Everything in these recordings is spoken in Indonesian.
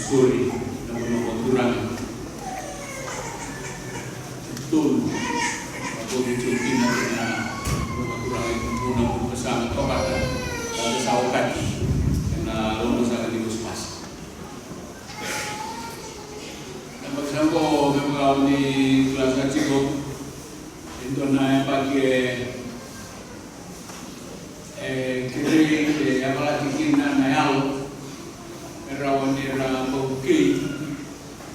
Suri na mga konturangan. Betul, ako ditukin natin na mga konturangan yung unang pagpasama ko baka kasawakan na lumasakan di Guspas. Napagsasabi ko may mga ni kelas kaciko ito na pagi kiri yang malaki na nayalo rawan nira bukti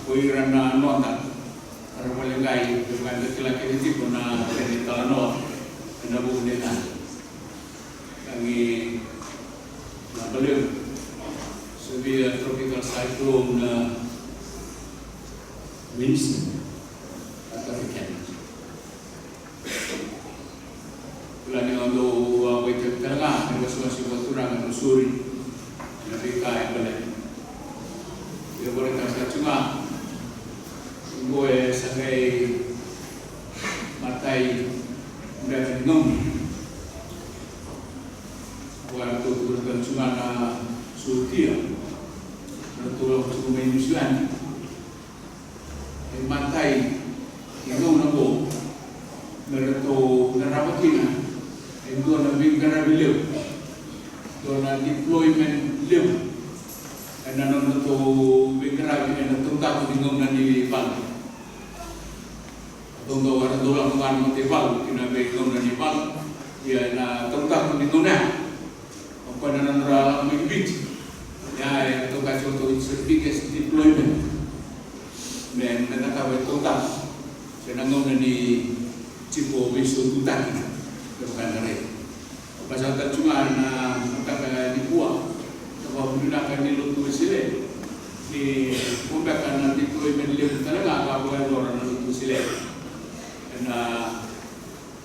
kuiran na nota para malagay dengan laki-laki itu pun na cerita no na bukan kami na beliau sebagai tropical cyclone na Winston atau Ken. Bulan yang lalu wajib tengah dengan suatu peraturan Suri lebih kaya balik. Dia boleh kasih cuma gue sebagai matai dan nom waktu berkan cuma na Sutia bertolak ke Indonesia matai nom nabo berto narawatina itu nabi karabilio dona deployment liu dan to bingkarabi dan tungtak bingung dan di bal tunggu orang dolang kan mati bal kena bingung dan di bal ya na tungtak bingung na apa dan nara mibit ya itu kasih untuk biggest deployment dan kata tungtak senang di Cipo besok tungtak bukan dari pasal tercuma na kata dibuat kalau menggunakan nilai tulisile di pembakan nanti deployment liu talaga kabuhay orang nilai tulisile na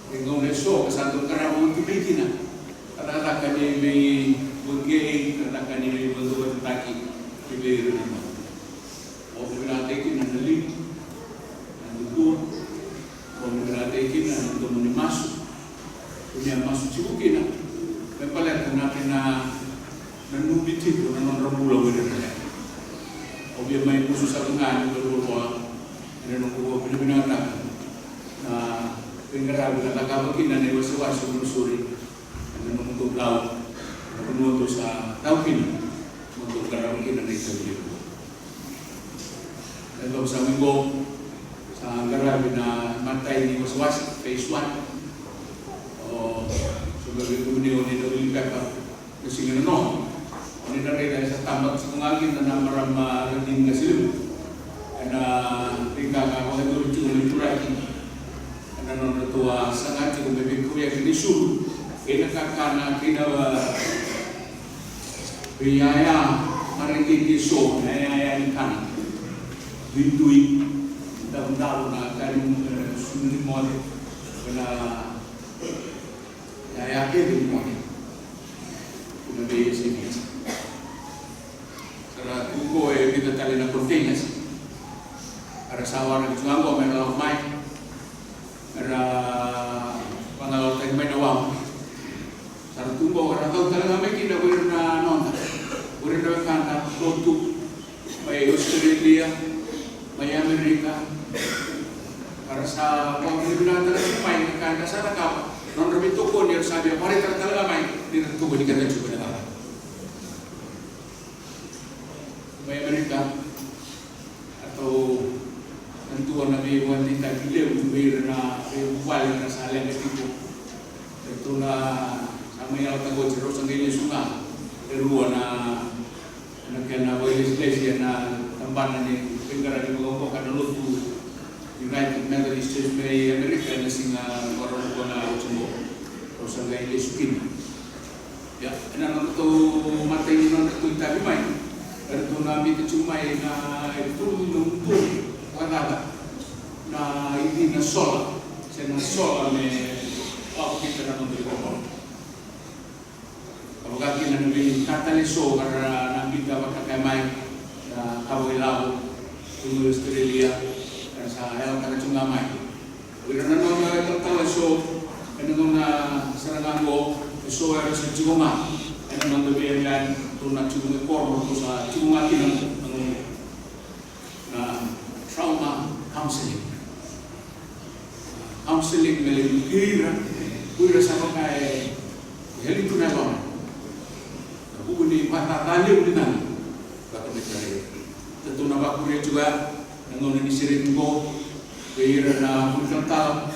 ingong neso kasantong karamang tubitin na katakan ni may bugay katakan ni may bantuan taki ibig naman o pagkatakin na nalim na dugo o pagkatakin na nagdumuni maso punya masuk cibuki na may palit natin na nanubiti ko na nonramulang wala obya may puso sa tungan ng lupa ano ko pinabinata na pingarabi na takabakin na niwasiwasi ng Suri ano nung tuglaw na punuto sa tawkin untuk karabakin na naisabili ko ito sa minggo sa garabi na matay ni waswas phase 1 sebagai kemudian ini dari pepper kesini no ini dari sa tambak sa ngagin na namarama rin kasil na tingka ka ko ito rin turaki na non tua sangat ko bebe ko ya kini sur nakakana kinawa biyaya marikiti so nayaya ni kan bintui daw na kanung sunod mo na saya yakin ini lebih sini. Karena kuko kita tali na proteins. Para sawar ng tungo may law mai. Para pangalaw tayo may nawam. Sa tungo para taw talaga may kinawir na nota. Urin na kanta produk may Australia, may Amerika. Para sa pagbibilang talaga may kanta sa nakapa. Non remito ko niya sabi pare talaga may dinatubo ni kanta juga na may Amerika atau tentuan na may wanting tagiliw may na buwal na sa alang tipo ito na sa may altago si Rosang Gili Sunga eruwa na kaya na legislation na tambanan ni pinggaran ni mga upo kanaluto United Methodist Church may Amerika na singa warang ko na Uchumbo o sa gaya Lesukin. Ya, ano ito matay nyo na ito tabi may ito namin ito chumay na ito nungto wala na hindi na sola siya na sola may pakita na nung dito kapag na namin kataliso para nabita magkakamay na kawilaw yung Australia sa ayaw ka na tsungamay. Wala na nung tatawaso, ano nung sarangango, iso ay sa tsunga. Ano nung gabi yan, ito na tsunga korno, ito sa tsunga kinang counseling. Counseling mele kuira sama kai heli tunelon. Ubuni patatali udinan. Bakal dicari. Tentu nama kuria juga nangon ni sirin ko kuira na puntal.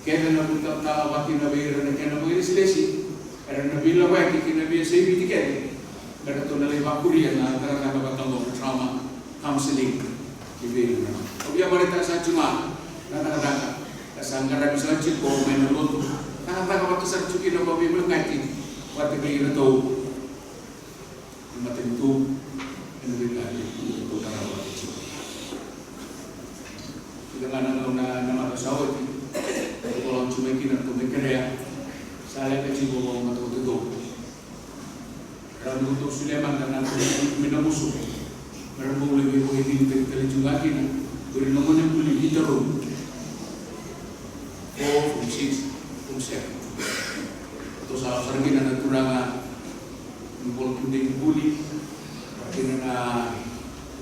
Kaya na puntal waktu na kuira na kaya na kuira silesi. Era na bila waki kina biya sa ibig kaya. Kada to na lima kuria na karena bakal trauma counseling. Ibig na. Obya marita sa cuma nakakadaka. Kasangkara bisa ciko main lotu. Nakakadaka waktu sa cuki na babi melengkaiti. Waktu kaya na to matentu enrilali untuk tarawat itu. Dengan nama tasawuf kalau cuma kita tu berkerja, saya kecil bawa mata itu. Kalau untuk Sulaiman karena minum musuh, mereka boleh ini kali juga kita. Beri nomor yang boleh kita rum. 4, 6, 7. Atau salah satu kita nak kurang Bol kuning buli, akhirnya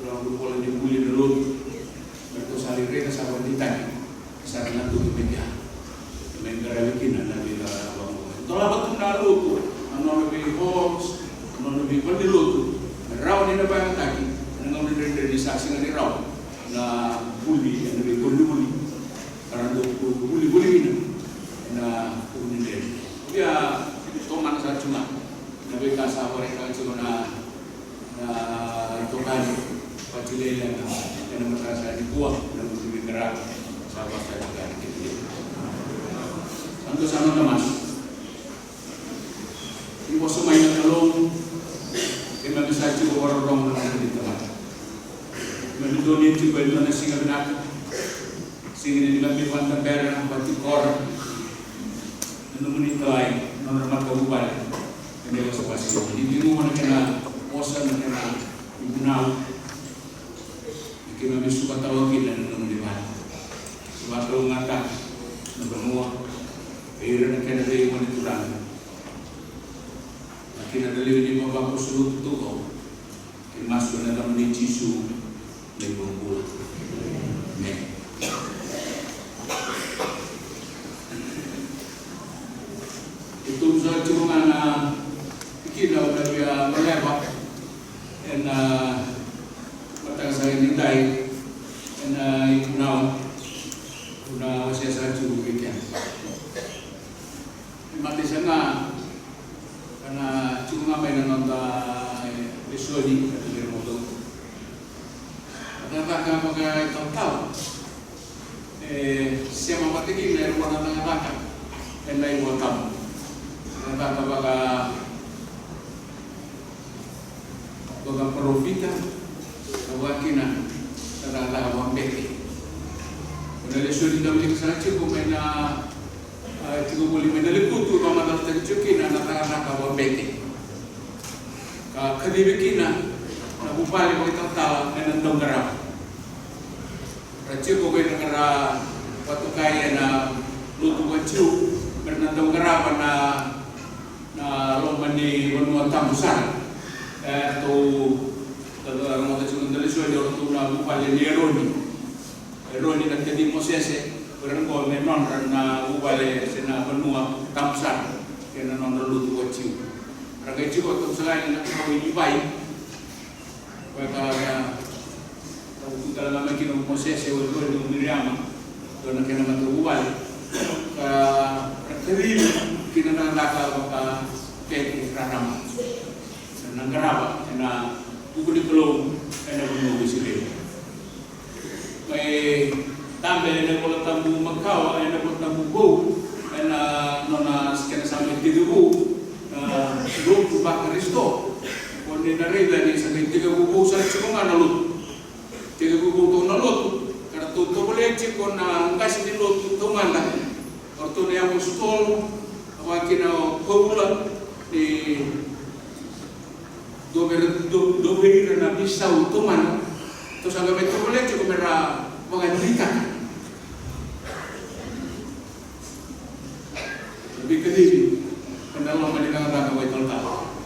orang boleh dibuli dulu. Mereka sehari mereka sahabat ditanya, kesana tu media, menggara bikin ada di dalam bangunan. Kalau betul nalu tu, anu lebih hoax, anu lebih pendilu tu, raw ni apa yang tadi, anu lebih dari saksi ni raw, na buli, anu lebih buli, karena tu buli ini, na kuning dia. Dia toman saja cuma. Nabi kasih mereka cuma na tokan pacilelan yang merasa dibuat dan lebih gerak sahabat saya juga gitu. Untuk sama teman, ini bos main kalung, kita bisa cuba orang di tempat. Mendunia cuba itu nasi kabinet, sehingga diambil wanita perak, batu kor, dan menit lain, nomor kabupaten. Dia sepasi. Di bingung mana kena bosan kena ibunau. Kita mesti suka tahu kita dengan dimana. Sebab kalau ngata, nabenua, akhirnya kena dari mana turun. Akhirnya dari di bawah kusulut tu kau. Masuk dalam ni cisu dari bungkul. Itu saya cuma kita udah melewat dan mata saya nindai dan itu now udah saya satu weekend mati sana karena cuma main nonton episode dari motor kata pakai tahu siapa mati ini dari mana tengah dan lain wakam kata pakai baga profita awakina tara awang beke ona leso di dalam sana cukup mena cukup boleh mena lekutu mama dal tercukina na tara awang beke ka kadibikina na upali ko itang na dongara racu ko mena kara patukaya na lutu wacu mena dongara na lomani wanua tambusan tu kalau orang cuma dari suara orang tu nak buat ni Roni nak jadi Moses orang kau menon na buat sena benua tamsan kena non lalu tu kecil orang kecil tu selain nak kau ini baik kalau tahu kalau nama kita Moses orang tu Miriam tu nak kena matu buat kerja kita nak lakal bapa kek ranam nanggaraba na bukuli kolong na bunuh sila. May tambe na ko tambu Macau na ko tambu Go na nona skena sama tidubu grup Bakaristo. Kundi na rin ni sa tidubu sa chunga na lut. Tidubu to na lut. Kada to boleh chiko na ngasi ni lut to manda. Orto na yung stol awakina kobula di dober na bisa utuman terus agak betul boleh cukup merah mengantrikan lebih ke diri pendalaman dengan rangka waitul tahu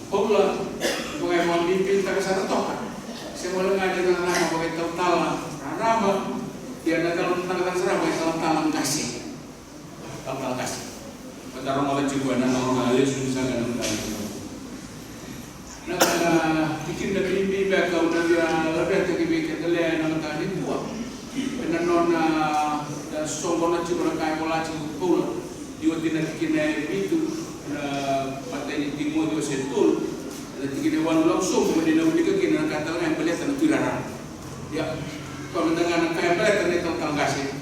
Paula mengenai mimpi kita kesana toh Semua lengan dengan nama pakai tahu-tahu rama dia ada dalam tentang serah pakai tahu-tahu kasih. Tahu-tahu kasih. Pada orang juga ada orang Yesus sangat mengenal. Nah, bikin dari bibi kau dari lebih dari bibi dari nama tadi buat. Penanona dan sombong aja orang kaya pola cukup pula. Dia tidak bikin itu pateni timur itu setul. Dan tiga dewan langsung kemudian dia kena kata orang yang beliau tanah tirara. Ya, kalau mendengar kaya beliau tanah tentang kasih.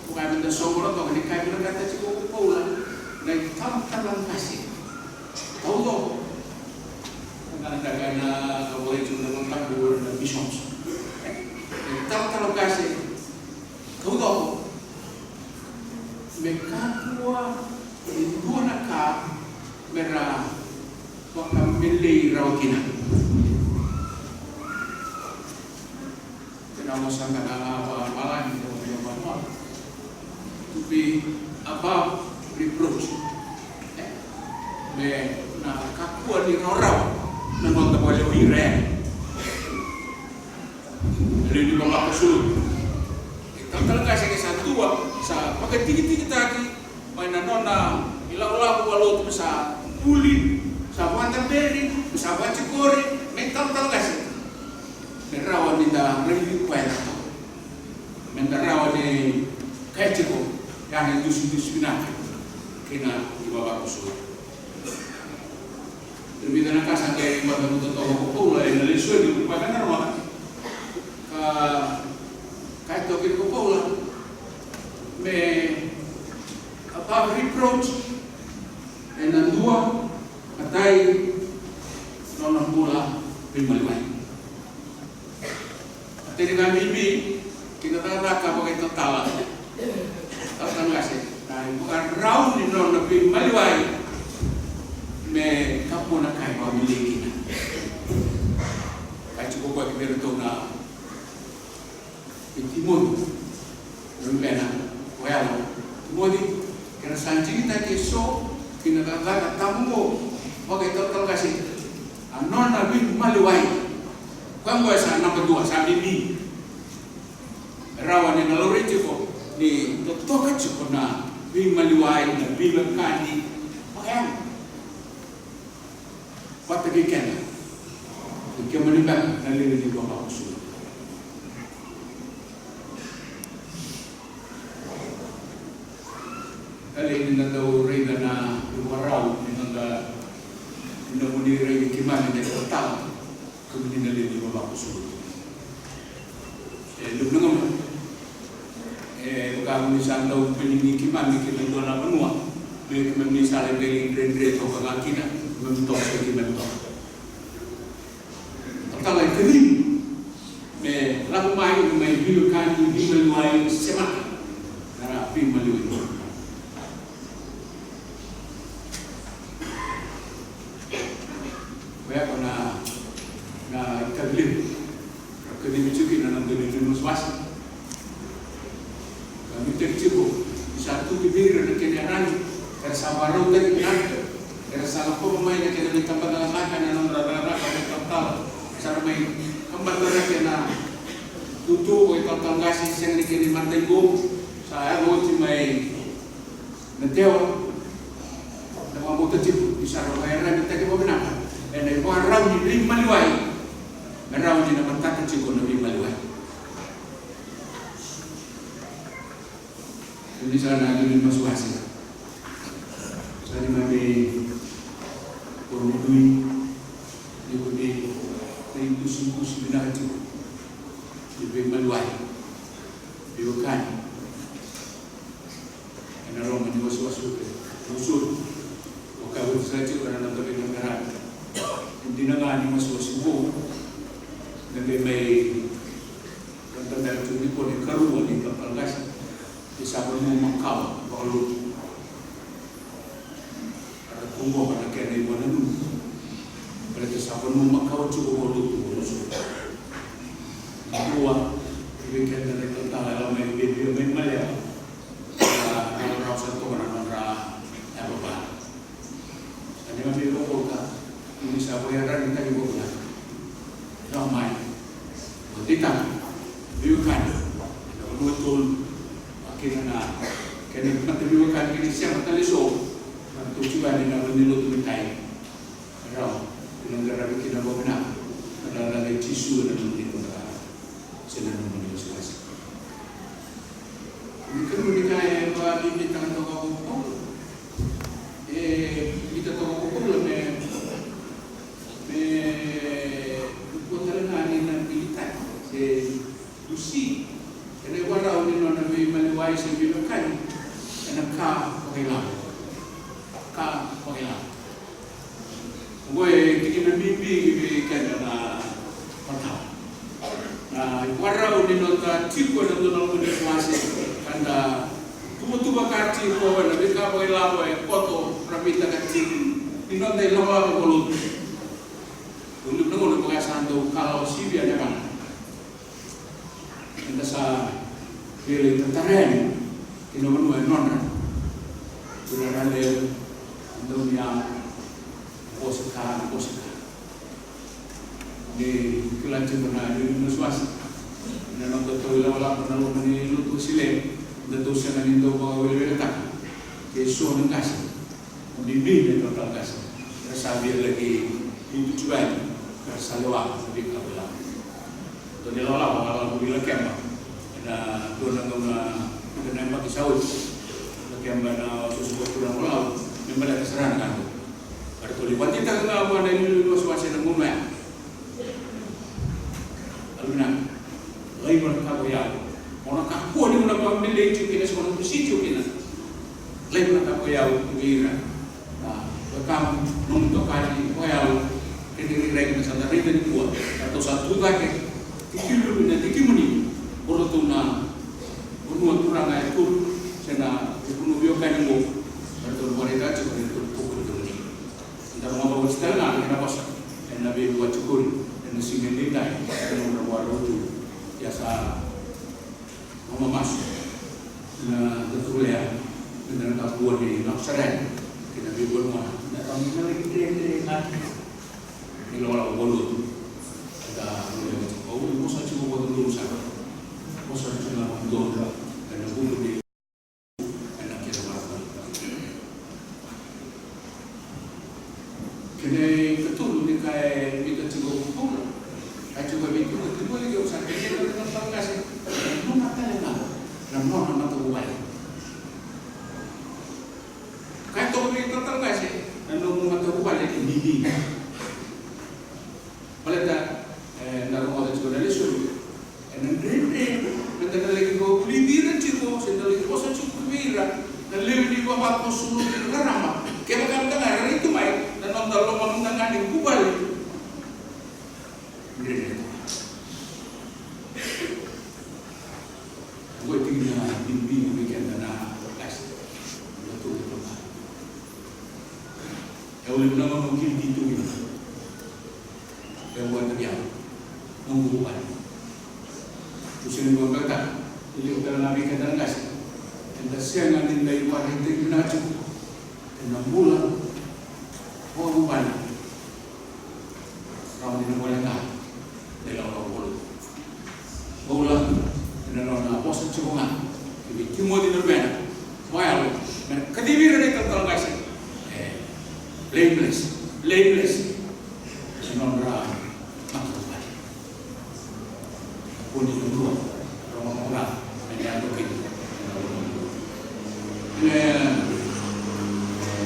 Bukan benda sombong atau ini kaya beliau kata cukup pula. Dan tentang kasih. Tahu tak? Kadang-kadang kalau boleh cuma tentang dua bishops. Tentang kasih. Tahu tak? Mereka dua nak merah. Waktu milih rawakina. Kenapa sangat apa-apa ni to be above reproach. Na kakuan ni orang nang tak boleh wiren. Lalu di bawah kesul. Tentang kasih satu sa pakai tinggi-tinggi tadi mainan nona ilau-ilau walau tu besar pulih sahabat terdiri sahabat cekori mental kasih nerawan minta lebih kuat minta rawan ni kayak cekor yang itu binatang kena di bawah kesul. Lebih dari kasar kayak badan untuk tahu pola yang dari sudah dilupakan nama kayak tokin pola me apa reproach dan dua katai nono bola primalai. Jadi kami bibi kita tak pakai total tak kasih. Nah bukan round di nono primalai. Me kapo na kaya pamiliki na. Kaya cukup buat kita na Timur, Rumpena, Wayalo, Timodi, kena sanjing kita keso, kena kata tamu, pakai total kasih. Anon nabi maluai, kau buat sana kedua sambil ni. Rawan yang naluri cukup, ni doktor cukup na, bi maluai, bi berkani, pakai. Patut dikena, kita menimba naliri di bawah usul. Kali ini nak tahu reda na luarau, ini nak mudi reda kiman ini total, kemudian naliri di bawah usul. Lubnangam, bukan misal tahu penyini kiman kita tuan apa nuah, mereka misalnya beli reda atau kagakina. Mentok lagi mentok. Kalau kering, lagu main bilu kani bilu main semak, karena bilu malu. Kaya ko na kaglim cuci na nandun yung muswas. Kami tercipu satu bibir na kinyaran, kaya sa baraw tadi pinagto. Kaya salah po pemain na kaya nagtampan ng lakan na ng rara-rara kaya total. Sana may kambat na rin na tutu o total kasi siyang nikinimantay ko sa araw si may nadewa na mga buta tipo isa rin kaya rin nagtagi mo binaka and ay mga raw ni rin maliway na raw ni naman tatatsi ko na rin maliway. Hindi sana natin masuhasi sana may Kurudui, Yudi, Rindu-sungguh binatu, Ibu Maluai, Biukan, Ana Roma ni wasu-wasu, Musul, Wakawut saja orang nak pergi negara, hindi na nga ni wasu-wasu po, may tanda ito ni po ni karuan ni kapalgas, isabang mo mangkaw, bakalut. Tunggu pada kena ibu nanu, pada kesapaan rumah kau cukup bolu tu, dua, weekend dari kota lalu main video main Malaysia, kalau rasa tu orang apa apa, ada macam itu kota, ini siapa yang ada kita juga ramai. Kita biukan, betul akhirnya kena mati biukan kini siapa kali so, tujuan dengan menilut mentai. Kalau negara kita bawa benar, ada lagi tisu dan menilut negara, senang menilut selesai. Mungkin mereka yang bagi tangan toko kumpul, kita toko kumpul Lucy, and they were out in on the way many wise and you can, and a car for a lot. Car for a lot. Way taking a big Canada. What out in on the tip of the little classes and Tuba Kati for a big car for a lot, a photo, Rabita Kati, you know, they love our balloon. You know, the Gasando, Carlo, Sibia, Japan. Kita sa pilih tertaren, kita menua nona, sudah ada dunia posaka. Di kelanjut mana di Nuswas, nanti betul lawak penalu meni lutu sile, tentu saya nanti tu bawa wili tak, kesu nengkas, bimbing total kas, rasa biar lagi itu cuai, rasa lewat lebih kabelah. Jadi lawak kalau bila kemah, na doon na mag-isawid, kemah na susugot ko ng law, may malakasaran ka. Pero tuloy, pati tayo nga ako na niluluwas ng mumaya. Alam na, ay mo nakakuya. O nakakuha din mo na pamilay yung kinas ko ng sityo kinas. Lay mo nakakuya yung gira. Pagkam, nung ito kani, kuya, kinikiray ka na sa naritan ko. At sa tuta ka, tikilumin na tikimuni. Puro ito na bunuan turang ay tur sana ipunubyo ka ng mo pero ito lumarita at saka ito pukul ito ni hindi mga bawas tayo na kinapasa ay nabibuwa tsukul ay nasingin din tayo at nung nawaro ito kaya sa mamamas na natulaya na nakabuwan ni Naksaran kinabibuwa mo na kami na naging nilawala ko balot at mo sa tsukul ko ito sa Masa cuma untuk dan bunuh di anak kita makan. Kena betul ni kaya kita cuba pula. Kaya cuba itu boleh dia usah kita dengan bangga sih. Mau makan apa? Ramon nama tu buat. Kaya tu boleh total nggak sih? Dan mau makan buat lagi bibi. Boleh tak? Naruh ada cuba dari sini. Dan nanti lagi kau libiran ciko, sendal itu kosa cukup libiran, dan lebih di bawah kosul kerama. Kita kan dengar itu mai, dan nonton lo mengenang di kubal. Gue tinggal bimbing bikin dana kas, betul. Ya oleh nama mungkin itu ini, yang buat terjadi, mengubah. Usin ko kata, ili ko na nabi kadang kasi. And siya nga din na iparintig natin. And ang bulan, o ang bala. Raw din ang wala nga. Dahil ang bulan. Bulan, pinanaw na po sa tsukungan. Ibig mo din ang bena. Wala. Kadibira na ito kasi. Blameless. Sinon ra. Pun itu dua orang yang mungkin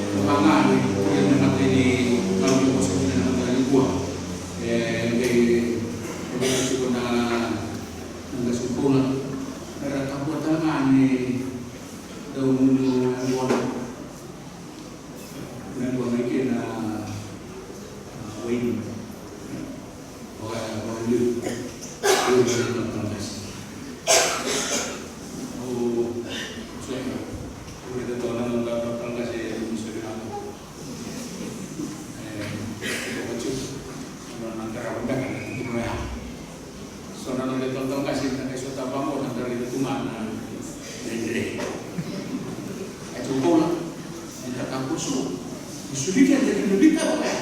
kembangan yang nanti di kalau di pos ini nanti dua dari juga na sekolah ada kabupaten ini daun buat dan buat mereka na waiting orang dulu Sudah jadi lebih tahu ya.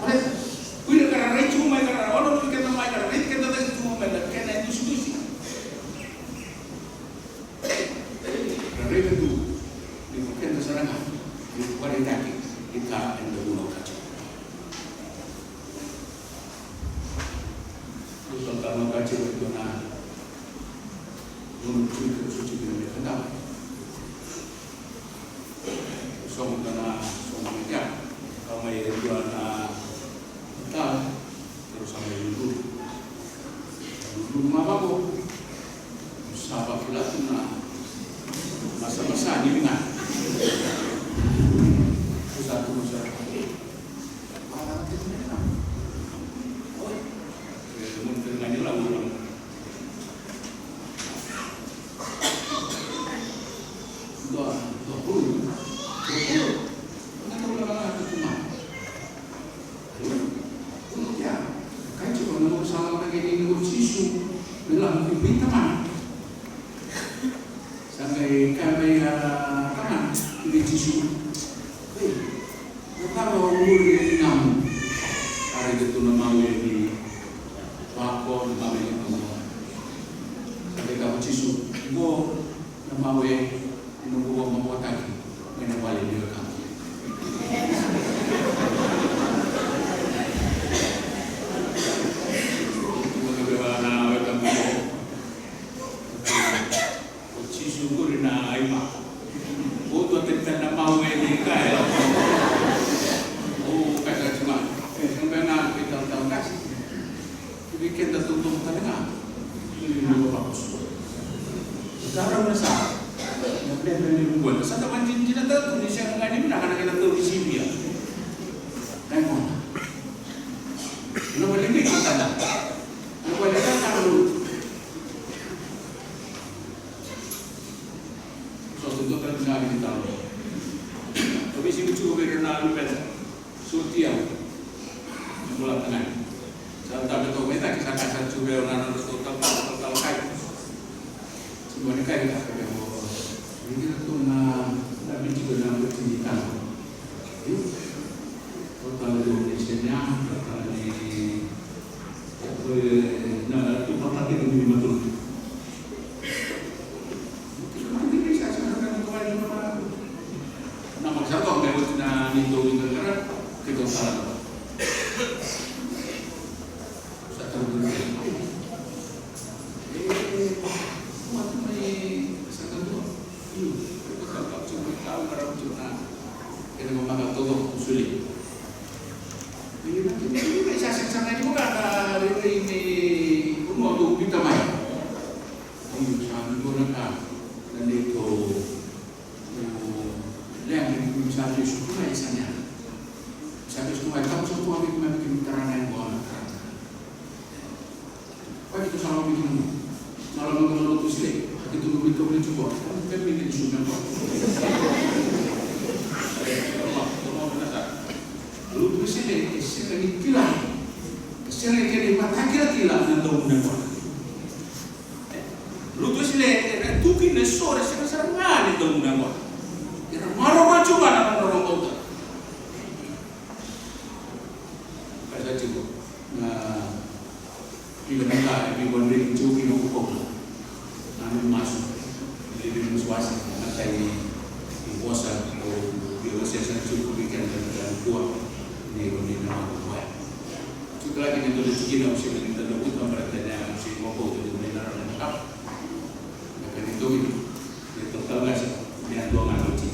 Oleh, karena itu mai karena orang itu kita mai karena kalau baca itu na menuju ke suci dunia kendang song kana song meja kami dua na kita terus sampai dulu apa bu sahabat pula tu na masa-masa ni dengan satu masa sampai kami tangan di tisu. Kalau umur ini 6 hari itu nama di bakon nama ini sampai kamu tisu. Go nama nunggu membuat kaki mana balik dia kamu. Sekarang masa yang dari buat satu mancing tidak tahu di sana nggak ini nak kita tahu di sini ya. Dan mana? Nak boleh ni kita tak. Nak boleh kan kalau suatu tu kan nak kita tahu. Tapi sini cuba berkenal dengan sutia mula tengah. Saya tak tahu kita kisah cuba orang total kai. Semuanya kaya kita akan bawa. Ini tu nak bincang dengan pendidikan. Total Indonesia, total ni, nak tu total kita ni betul. Mungkin bisa sekarang kembali mana? Nama siapa yang bawa na nito di negara kita salah. Satu dulu. Kita memakai todo sulit. Ini bisa sekarang ini bukan ini umur tu kita main. Ini sangat menggunakan dan itu yang misalnya suku misalnya, misalnya suku kamu suku kami bikin terang yang buat terang. Apa itu salah bikin? Salah mengenal tu sulit. Itu begitu boleh cuba. Kan bikin sunnah. Lalu sini kilang, sini kini mata kilang nanti umumnya. Lalu sini tu kini sore sekarang nanti umumnya. Yang maru macam mana orang kota? Kata cikgu, bila mereka berdiri cuci nongkrong, namun masuk jadi muswasi, maka ini puasa atau biasa cukup bikin dan kuat. Ini nama buat. Juga lagi itu rezeki nak usia kita dah buat mereka usia mampu itu benar lengkap. Maka itu total gas dia dua orang uji.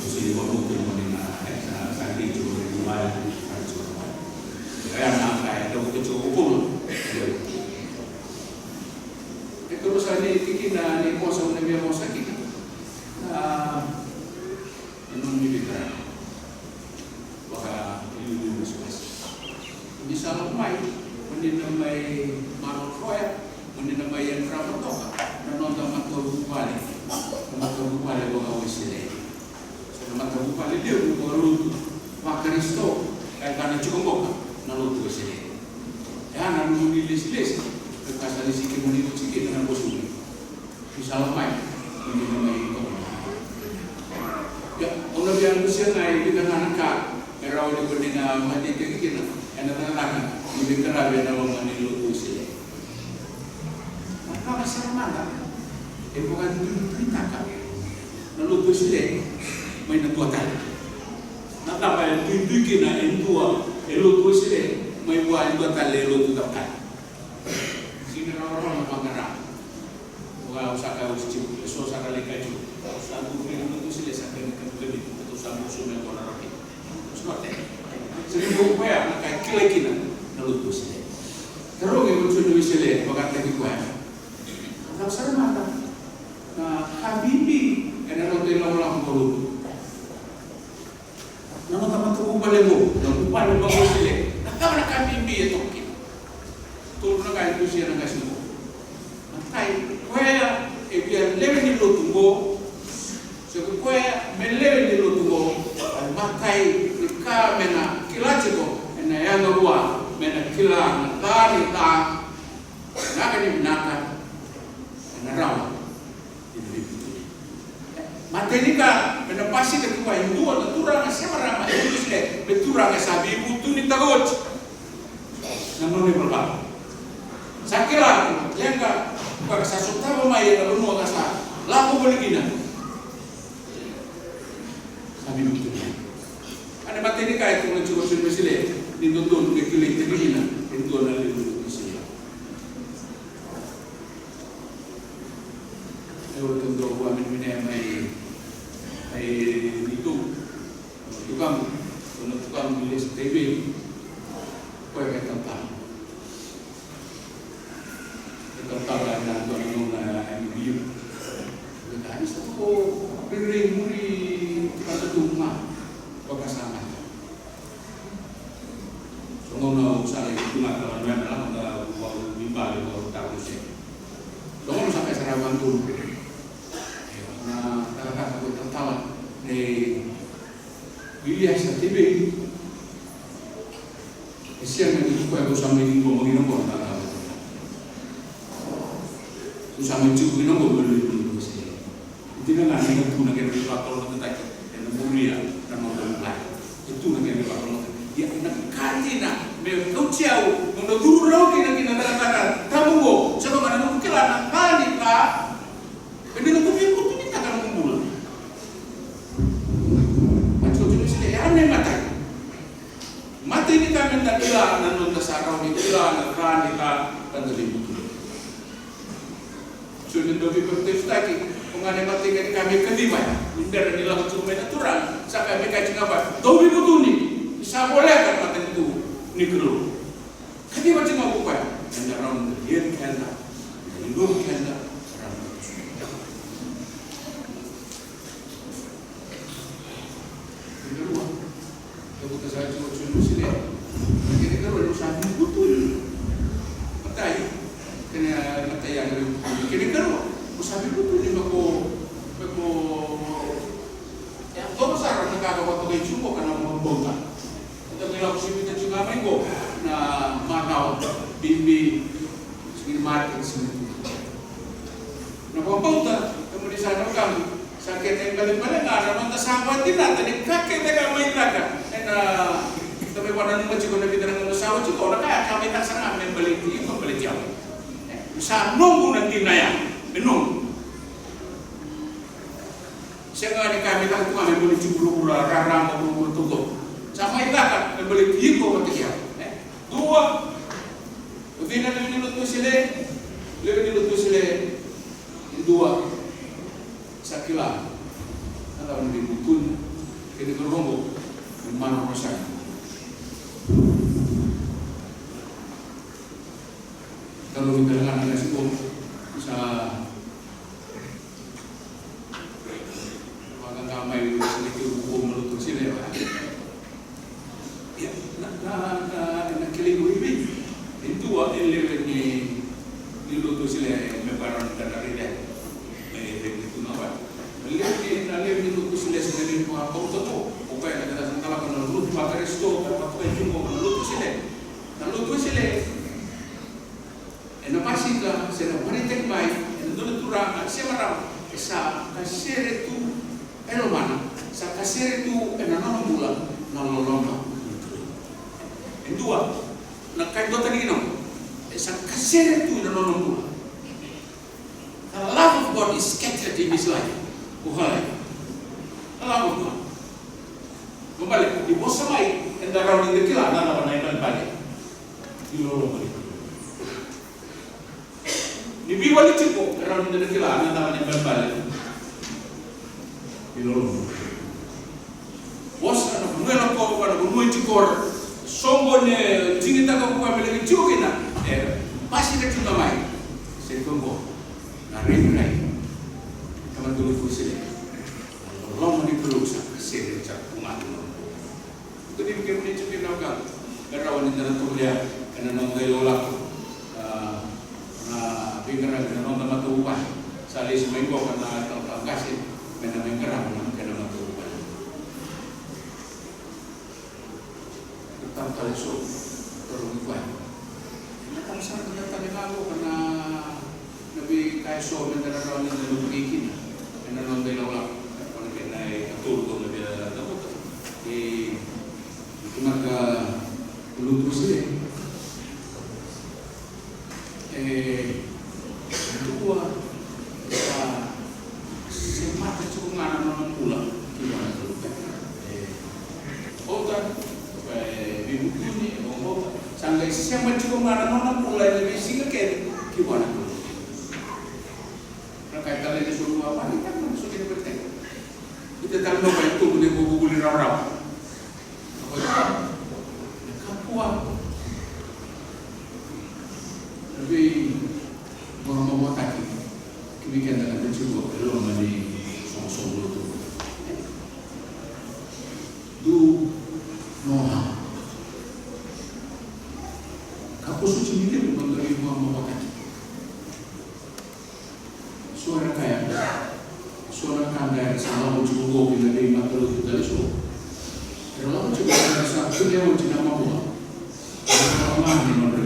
Usia mampu itu benar. Sakit juga lumayan harus juga. Yang angka itu cukup. Itu urusan ini kita ni puasa ni biar puasa kita. Memang diberikan. Di salam mai, menimai marok roya, menimai yang ramah toka, dan nonton matur bupali bawa wisile. Sudah matur bupali dia bawa lutu, makaristo, karena cukup na lutu wisile. Ya, namun dilis-lis, berkasar di sini menipu sikit dengan bosuni. Di salam mai, menimai toka. Ya, orang yang usia naik dengan anak, erau di berdina mati kekini. Anda tengah lebih kerap yang nama manilu usia. Maka masalah mana? Bukan cerita kan? Lalu usia main tua tadi. Nak apa yang tunjukin yang tua, elu usia main buat tua tadi elu tu tak. Sini orang Mangara. Wah, usaka usiku, so saka lekaju. Satu kali itu sila sa kami itu sama sume ko na roki. Sunote. Sini ko pa na kay kilekina na luto sila. Pero yung suno sila bagat lagi ko. Ang sarap mata. Na habibi ena no te lang lang ko luto. Namo tama to ko balemo, no pa no ba sila. Nakaw na habibi ito. Tulong na kayo siya ng kasi mo. Matay, kuya, ibiyan lewe ni lutungo. So kuya, may lewe ni lutungo. Matay, ika mena kilache ko. Ena yang ruwa, mena kila, natari ta. Naka ni binaka. Ena rawa. Matay ni ka, mena pasi ka kuya. Hindu, natura nga siya marama. Hindu sila, betura nga sabi, buto ni tagot. Namun ni berapa? Sakira yang ka pag sa sutama may na rumo ka sa lako baligina. Sabi mo ito. Ano matini ka itong nagsusunod sila dito doon kikilig tigina dito na lulu sila. Ewan itong doon ko amin may dito tukang bilis TV kaya kitang tao. Tertawa na doon na MBU. Dahil sa ko, rin muli katutuma pagkasama. So ngono sa tunga na lang na bimbali ko tayo siya. So ngono sampai sarawan doon. Na talaga ko tertawa William sa TV. Siya nga dito ko ako sa mga Manginong ko na sama cukup ini nggak boleh dulu sih. Itu kan nanti kan tuh nanti kalau nanti tak yang mulia dan mau mulai itu nanti kalau dia nak kantina, mereka jauh, mau dulu lagi nanti katakan, tamu go, coba mana mungkin lah nanti lah, ini nanti itu kita akan kumpul. Macam tu sih, aneh mati ini kami tak hilang, nanti tasarau ini hilang, nanti kan lebih. Sudah dobi bertestaki, mengenai mati kami kedima, indera nilang cuma natural, saya kami kaji apa? Dobi betul ni, saya boleh kan mati itu ni kerja. Kami macam apa bukan? Anda orang dia kena, induk kena, orang kedua, kalau kita saja cuma sini, kita kalau usaha betul, betul. Kena mata yang kini kan usaha itu ni bako yang tahu saran negara waktu itu cuma karena membongkar. Kita bilang kita juga menggo na makau bimbi segini market segini. Na membongkar kemudian sana kami sakit yang balik-balik ada nonton sahabat tidak tadi kakek mereka main laga. Tapi pada nunggu juga nabi terang nunggu sahabat juga orang kaya kami tak sangat membeli jauh. Sa nunggu nanti naya, menung. Saya nggak kami tak cuma membeli ciburu rara mau tutup. Sama itu kan membeli hiko mati siapa? Dua, lebih dari lutu sile, dua, sakila, atau lebih bukun, kita berombo, mana rosak. Kalau kita dengar ada sebut bisa makan kamai sedikit hukum menutup sini ya na keliru ini itu elemen ni lutu sini mebaran dan arida itu apa melihat ni lutu sini sendiri apa itu pokoknya kita sentala kan lutu pakai resto apa cuma lutu sini na lutu sini ena pasika sena maritek mai ena dole turanga semaram sa kasere tu eno mana sa kasere tu ena nono mula nololonga endua na kai dota dino sa kasere tu ena nono mula the love of God is scattered in his life uhalai the love of God kembali di bos samai enda rauni dekila nana panai balik di lorong balik Ni biwali tipo karena ni kila na namanya bal-bal. Ilolo. Wasa na mwela ko para bunoi tikor. Sombo ne tingita ko kwa mele chukina. Pasti ka timba mai. Se kombo. Na rai. Kama dulu fusile. Long ni terus se cak kumat. Itu di bikin ni cukin naga. Karawan ni tanah tulia kana nang gayola. Pinggaran kana nang matuwa. Sali seminggu kana tang kasih. Kana menggerak kana matuwa. Tentang kali so terus kuat. Kita sangat kita tahu karena lebih kayak so mentera rawan yang lebih bikin. Karena nang gayola kalau kena atur tu lebih dapat. Maka belum terus dua semata cukup ngaran pulang gimana tuh otak bibu ini sampai siapa cukup ngaran pulang lebih sih kayak gimana tuh terkait kalian disuruh apa kita maksudnya bertanya kita tahu apa itu boleh buku rara kapuan lebih mau tadi kebijakan dengan mencoba belum ada song-song itu du noha kapu suci ini memberi mau tadi suara kaya suara kaya sama mencoba bila dia matur itu dari so kalau mencoba dengan satu dia mencoba mau orang yang memberi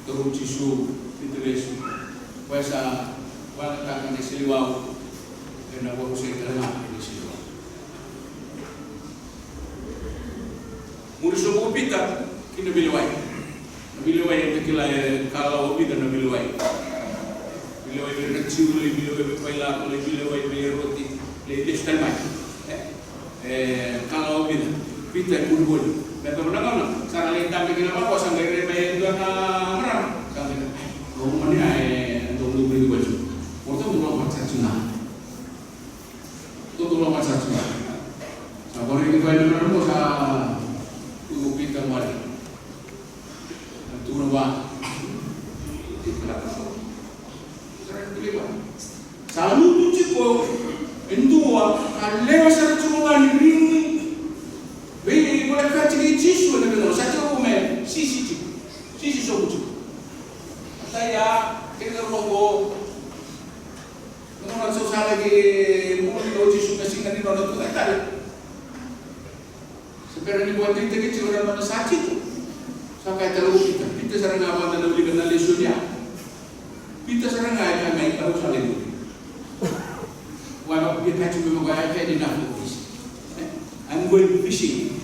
Terus isu itu Puasa, wala kaka ni siliwaw kena baru saya terang di sini. Muri sopo pita kina bilawai. Bilawai yang kila kalau pita na bilawai. Bilawai berkecil, bilawai berpailah, bilawai berroti, lebih stamai. Kalau pita pun. Betul benar cara lintang begini apa? Kau sampai remeh juga merah. Sampai rumah ni untuk beli baju. Waktu tu belum macam cina. Tu belum macam cina. Kalau ini baju mana pun sah tu kita mari. Tu nama di belakang. Sekarang beli apa? Selalu tu cikgu. Endua kalau saya cuma ni. Bagi boleh kaji Yesus na benar. Saja umum sisi sobuju. Saya kena logo. Menurut saya lagi mungkin Yesus masih kan di dalam tu tak. Sekarang ni buat kita kecil orang mana sakit. Sampai terlalu kita sering awal dan beli kenal Yesusnya. Kita sering ayat kami tahu saling. Walau kita kaji memang ayat di nafsu. I'm going fishing.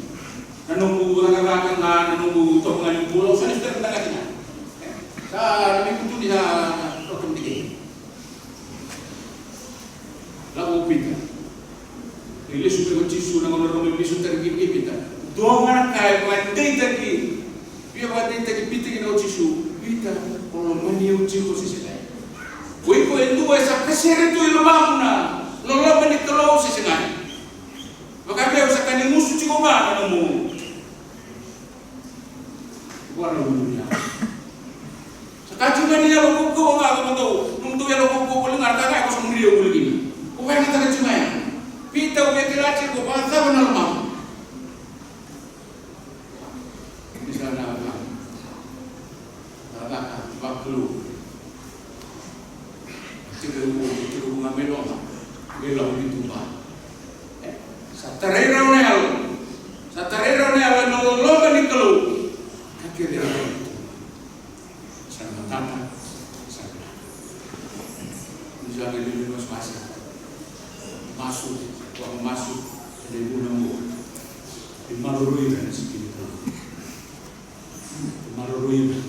Nanunggu rangka-rangka nanunggu tongan pulau sana sudah kita katanya. Saya lebih kutu dia program tiga. Lagu pita. Ini sudah kecisu nangon orang lebih sudah tergigi pita. Dua orang kaya bandai tadi. Biar bandai tadi pita kita kecisu. Pita orang mani uci posisi lain. Koi itu esa kasih itu ilmu na. Lalu bandai kalau sesengai. Maka dia usah kani musuh cikgu mana namu. Warna dunia. Sekarang juga ni kalau buku enggak kamu tahu. Untuk yang buku boleh ngerti tak? Aku sendiri boleh gini. Bukan kata cuma ya. Pita udah kira cikgu bahasa benar mam. Di sana apa? Katakan baklu. Cikgu ngambil orang. Belok itu pak. Satarera nel nolong ni kelu. Akhirnya sama tata sama. Misalnya di luar masuk dari gunung di Marurui dan sekitar. Marurui,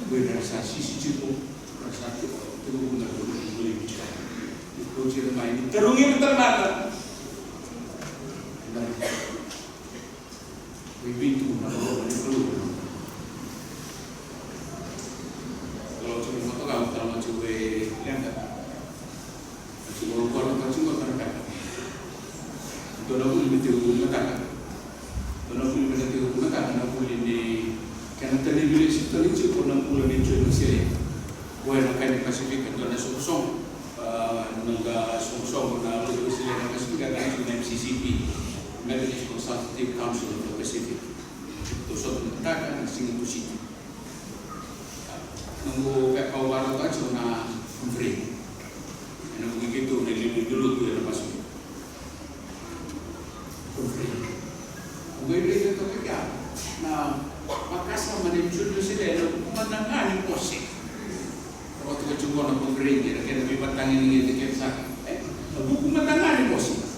gue rasa sisi cukup rasa itu benar boleh bicara. Itu cerita main terungin terbakar. Begitu kalau perlu. Kalau cuma foto kalau coba lihat, coba kalau coba terangkat. Itu nak boleh betul mengatakan. Nak boleh betul mengatakan. Nak boleh ni kerana tadi bila kita ni cuba nak boleh mencuba sini. Buat nak di Pasifik itu ada song-song, naga song-song na boleh sini na Pasifik ada yang MCCP. Methodist Consultative Council of the Pacific. Itu suatu mengatakan sing itu situ. Nunggu kau baru tak cuma free. Nunggu gitu dari dulu tu yang masuk. Free. Nunggu itu tu kerja. Nah, Makassar menuju tu sini. Pemandangan posik. Kalau tu cuma nak free, kita kena berbatang ini kita kisah. Pemandangan posik.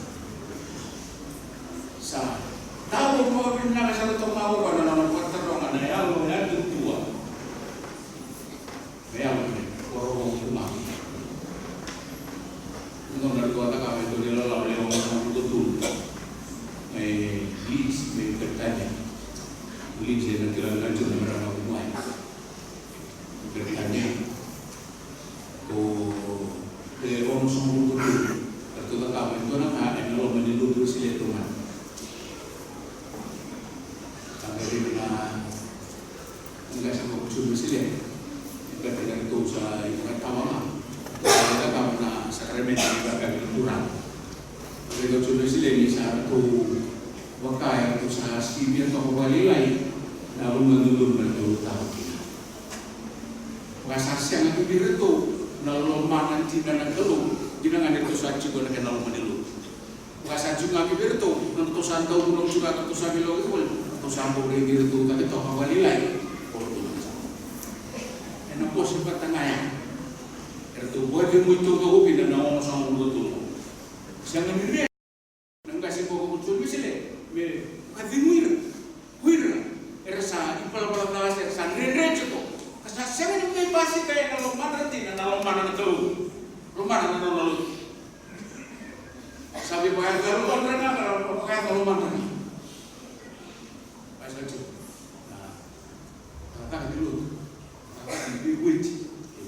Tahu bahwa bina satu tahu pada nama perterong ada yang ada dua, yang orang rumah. Untuk dari kota kami itu dia lalu yang orang betul, leads bertanya, leads yang kita lanjut dengan rumah, bertanya, orang semua betul, tertutup kami itu nak ada yang orang menjadi terus lihat rumah. Enggak sama usul sini, enggak dengan itu usaha itu kan tawaran. Kita karena sakramen juga kami kurang. Kalau usul sini satu wakai usaha sibir atau kembali lain, lalu menurun tahu kita. Bahasa siang itu itu, lalu mana tidak nak keluh, tidak ada usaha juga nak kenal menelu. Bahasa juga itu, untuk santau belum juga untuk sabilau itu, untuk sambung lagi itu tapi tahu kembali lain. Enak bos sempat tengah ya. Itu buat dia muito tahu bila nak orang sa ipalapalawas sa rinrecho to. Kasi siya rin may basi kaya na lumana natin na lumana na ito. Lumana na lalut. Sabi pa kaya lumana na kalau kaya lumana na. Pasal itu. Nah, kata dulu. Kata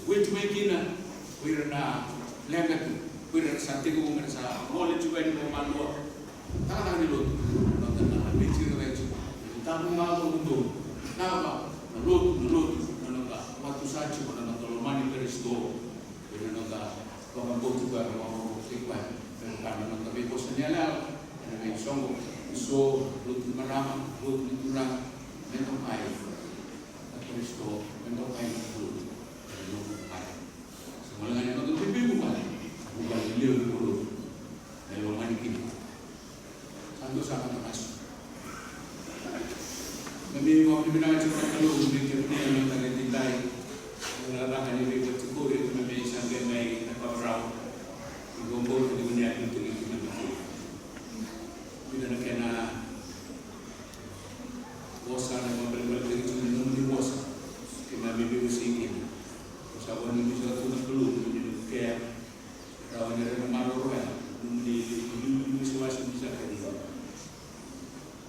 wait may kina. Wira na lengat. Wira santi ko ngan sa knowledge ba ni mo manwa. Kata dulu. Nonton na bici na itu. Tamu mau untuk. Napa? Nalut. Waktu saja mana kalau mani peristo, dengan nota orang Portugal mau ikut, karena nota bebas senyala, dengan songgo, so lutu marama, lutu turang, mentok air, peristo, mentok air lutu, lutu air. Semuanya nota bebas bukan beliau dulu, kalau mani kini, sangat sangat termasuk. Kami mau dibina macam kalau mungkin yang tadi tintai. Narakan ini bercukur itu memang sampai mai nakawraw igombol di dunia itu memang kita nak kena bosan dan membeli itu minum bosan kena bibir singin sahabat ini bisa tuh perlu menjadi kayak kawan yang malu ya di situasi bisa kayak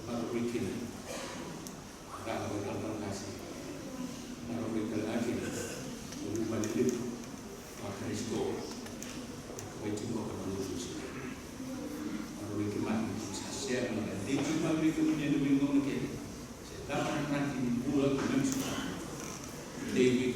malu bikin tak berkata kasih malu bikin lagi balik Kristo kaitu ko Yesus baru itu mati saya mengerti cuma itu menjadi bingung ke dapat nanti bulan kemudian David